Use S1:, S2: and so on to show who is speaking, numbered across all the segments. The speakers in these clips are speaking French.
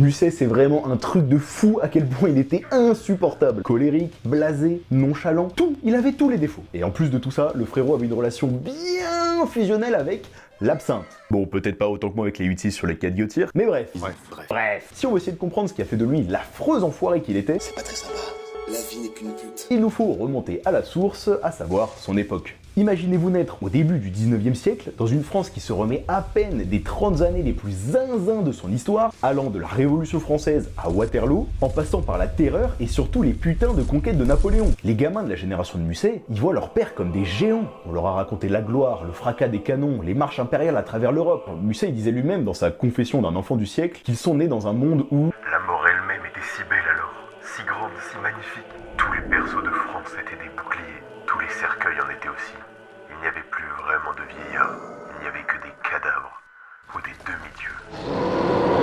S1: Musset, c'est vraiment un truc de fou à quel point il était insupportable. Colérique, blasé, nonchalant, tout, il avait tous les défauts. Et en plus de tout ça, le frérot avait une relation bien fusionnelle avec l'absinthe. Bon, peut-être pas autant que moi avec les 8-6 sur les 4 guillotières, mais bref. Bref. Si on veut essayer de comprendre ce qui a fait de lui l'affreux enfoiré qu'il était,
S2: C'est pas très sympa. La vie n'est qu'une pute.
S1: il nous faut remonter à la source, à savoir son époque. Imaginez-vous naître au début du 19e siècle, dans une France qui se remet à peine des 30 années les plus zinzins de son histoire, allant de la Révolution française à Waterloo, en passant par la Terreur et surtout les putains de conquêtes de Napoléon. Les gamins de la génération de Musset, ils voient leur père comme des géants. On leur a raconté la gloire, le fracas des canons, les marches impériales à travers l'Europe. Musset il disait lui-même dans sa confession d'un enfant du siècle qu'ils sont nés dans un monde où
S3: La mort elle-même était si belle alors, si grande, si magnifique. Tous les berceaux de France étaient des boucliers, tous les cercueils en étaient aussi. Il n'y avait plus vraiment de vieillards, il n'y avait que des cadavres ou des demi-dieux.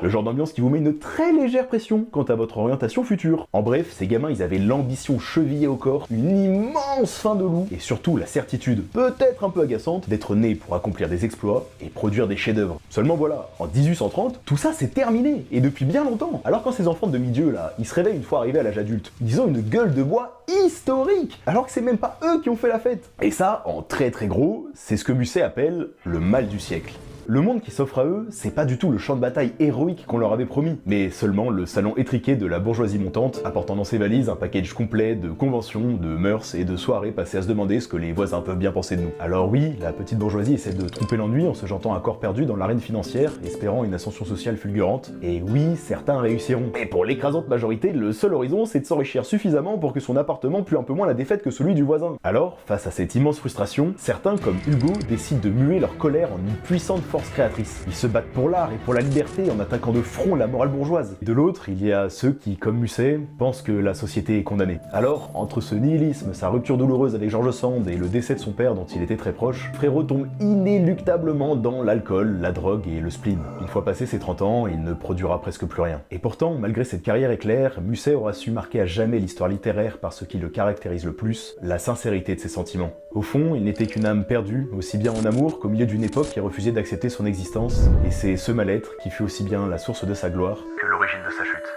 S1: le genre d'ambiance qui vous met une très légère pression quant à votre orientation future. En bref, ces gamins, ils avaient l'ambition chevillée au corps, une immense faim de loup, et surtout la certitude, peut-être un peu agaçante, d'être nés pour accomplir des exploits et produire des chefs-d'œuvre. Seulement voilà, en 1830, tout ça c'est terminé, et depuis bien longtemps. Alors quand ces enfants de demi-dieu là, ils se réveillent une fois arrivés à l'âge adulte, ils ont une gueule de bois historique, alors que c'est même pas eux qui ont fait la fête. Et ça, en très très gros, c'est ce que Musset appelle le mal du siècle. Le monde qui s'offre à eux, c'est pas du tout le champ de bataille héroïque qu'on leur avait promis, mais seulement le salon étriqué de la bourgeoisie montante, apportant dans ses valises un package complet de conventions, de mœurs et de soirées passées à se demander ce que les voisins peuvent bien penser de nous. Alors oui, la petite bourgeoisie essaie de tromper l'ennui en se jetant à corps perdu dans l'arène financière, espérant une ascension sociale fulgurante, et oui, certains réussiront. Mais pour l'écrasante majorité, le seul horizon, c'est de s'enrichir suffisamment pour que son appartement pue un peu moins la défaite que celui du voisin. Alors, face à cette immense frustration, certains, comme Hugo, décident de muer leur colère en une puissante force créatrice. Ils se battent pour l'art et pour la liberté en attaquant de front la morale bourgeoise. De l'autre, il y a ceux qui, comme Musset, pensent que la société est condamnée. Alors, entre ce nihilisme, sa rupture douloureuse avec George Sand et le décès de son père dont il était très proche, Frérot tombe inéluctablement dans l'alcool, la drogue et le spleen. Une fois passé ses 30 ans, il ne produira presque plus rien. Et pourtant, malgré cette carrière éclair, Musset aura su marquer à jamais l'histoire littéraire par ce qui le caractérise le plus, la sincérité de ses sentiments. Au fond, il n'était qu'une âme perdue, aussi bien en amour qu'au milieu d'une époque qui refusait d'accepter son existence, et c'est ce mal-être qui fut aussi bien la source de sa gloire
S3: Que l'origine de sa chute.